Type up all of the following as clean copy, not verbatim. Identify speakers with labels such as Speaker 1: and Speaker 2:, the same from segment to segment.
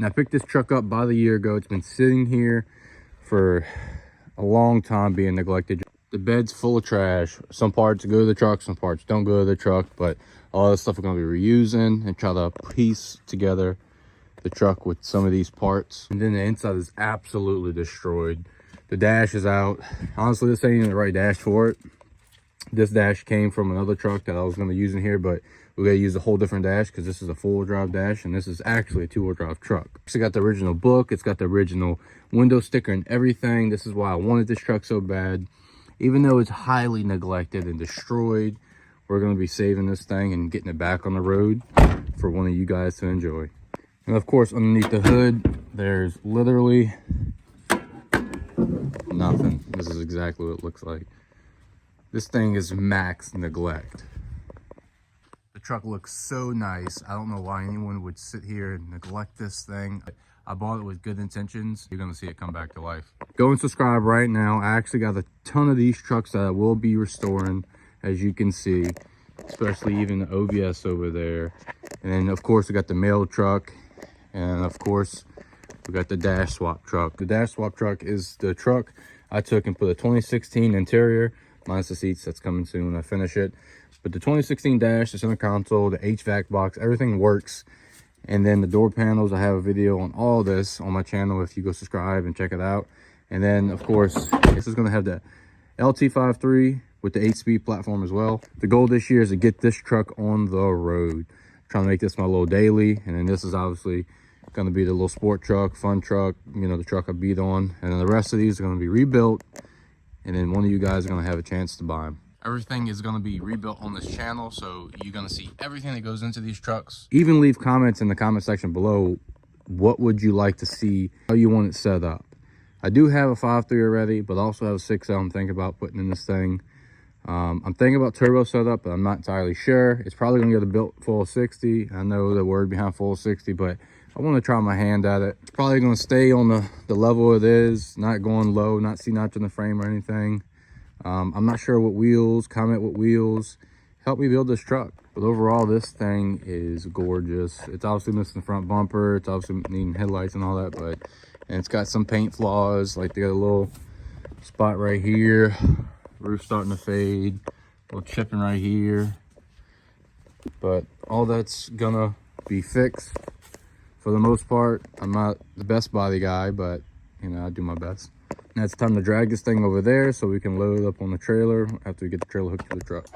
Speaker 1: And I picked this truck up about a year ago. It's been sitting here for a long time being neglected. The bed's full of trash. Some parts go to the truck, some parts don't go to the truck, but all this stuff we're going to be reusing and try to piece together the truck with some of these parts. And then the inside is absolutely destroyed. The dash is out. Honestly, this ain't even the right dash for it. This dash came from another truck that I was going to use in here, but we got to use a whole different dash because this is a four-wheel drive dash and this is actually a two-wheel drive truck. It's got the original book, it's got the original window sticker and everything. This is why I wanted this truck so bad. Even though it's highly neglected and destroyed, we're going to be saving this thing and getting it back on the road for one of you guys to enjoy. And of course, underneath the hood, there's literally nothing. This is exactly what it looks like. This thing is max neglect. The truck looks so nice. I don't know why anyone would sit here and neglect this thing. I bought it with good intentions. You're gonna see it come back to life. Go and subscribe right now. I actually got a ton of these trucks that I will be restoring, as you can see, especially even the OBS over there. And then of course we got the mail truck, and of course we got the dash swap truck. The dash swap truck is the truck I took and put a 2016 interior, minus the seats. That's coming soon when I finish it. But the 2016 dash, the center console, the HVAC box, everything works. And then the door panels, I have a video on all this on my channel if you go subscribe and check it out. And then of course this is going to have the LT53 with the 8-speed platform as well. The goal this year is to get this truck on the road. I'm trying to make this my little daily. And then this is obviously going to be the little sport truck, fun truck, you know, the truck I beat on. And then the rest of these are going to be rebuilt, and then one of you guys are going to have a chance to buy them. Everything is going to be rebuilt on this channel, so you're going to see everything that goes into these trucks. Even leave comments in the comment section below. What would you like to see, how you want it set up? I do have a 5.3 already, but I also have a 6L I'm thinking about putting in this thing. I'm thinking about turbo setup, but I'm not entirely sure. It's probably going to get a built full 60. I know the word behind full 60, but I want to try my hand at it. It's probably going to stay on the level it is, not going low, not C-notching the frame or anything. I'm not sure what wheels, comment what wheels, help me build this truck. But overall, this thing is gorgeous. It's obviously missing the front bumper. It's obviously needing headlights and all that, and it's got some paint flaws. Like they got a little spot right here, roof starting to fade, a little chipping right here. But all that's gonna be fixed for the most part. I'm not the best body guy, but you know, I do my best. Now it's time to drag this thing over there so we can load it up on the trailer after we get the trailer hooked to the truck.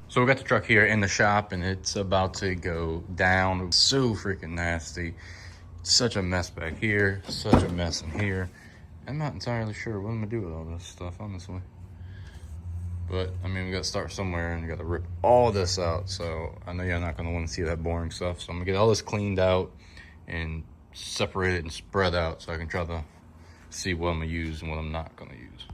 Speaker 1: So we got the truck here in the shop and it's about to go down. So freaking nasty. Such a mess back here, such a mess in here. I'm not entirely sure what I'm gonna do with all this stuff, honestly. But I mean, we gotta start somewhere and we gotta rip all this out. So I know you're not gonna wanna see that boring stuff. So I'm gonna get all this cleaned out and separate it and spread out so I can try to see what I'm gonna use and what I'm not gonna use.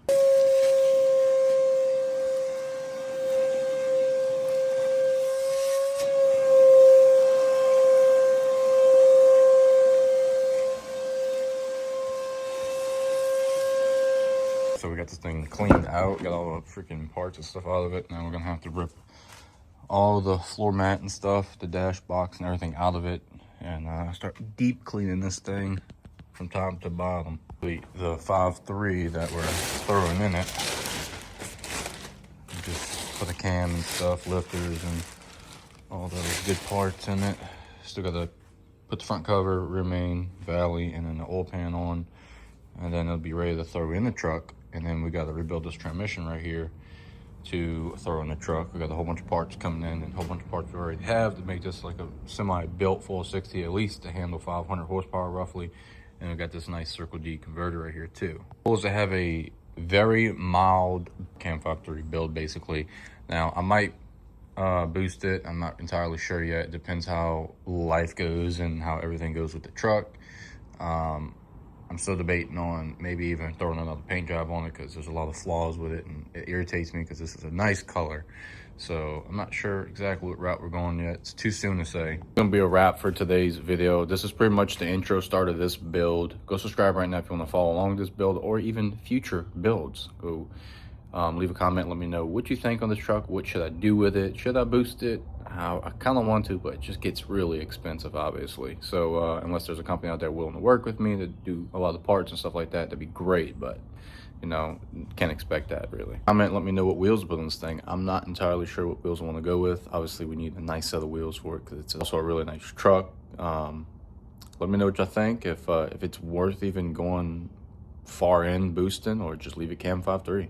Speaker 1: this thing cleaned out, got all the freaking parts and stuff out of it. Now we're gonna have to rip all the floor mat and stuff, the dash box and everything out of it, and start deep cleaning this thing from top to bottom. The 5.3 that we're throwing in it, just put a cam and stuff, lifters and all those good parts in it. Still got to put the front cover, rear main, valley, and then the oil pan on, and then it'll be ready to throw in the truck. And then we got to rebuild this transmission right here to throw in the truck. We got a whole bunch of parts coming in and a whole bunch of parts we already have to make this like a semi-built full 60 at least to handle 500 horsepower roughly. And we got this nice Circle D converter right here too. Goal is to have a very mild Cam 5.3 build basically. Now I might boost it. I'm not entirely sure yet. It depends how life goes and how everything goes with the truck. I'm still debating on maybe even throwing another paint job on it because there's a lot of flaws with it and it irritates me because this is a nice color. So I'm not sure exactly what route we're going yet. It's too soon to say. It's gonna be a wrap for today's video. This is pretty much the intro start of this build. Go subscribe right now if you want to follow along with this build or even future builds. Go leave a comment, let me know what you think on this truck. What should I do with it? Should I boost it? I kind of want to, but it just gets really expensive, obviously. So unless there's a company out there willing to work with me to do a lot of the parts and stuff like that, that'd be great. But you know, can't expect that really. Comment, let me know what wheels to put on this thing. I'm not entirely sure what wheels I want to go with. Obviously, we need a nice set of wheels for it because it's also a really nice truck. Let me know what you think. If it's worth even going far in boosting or just leave it Cam 5.3.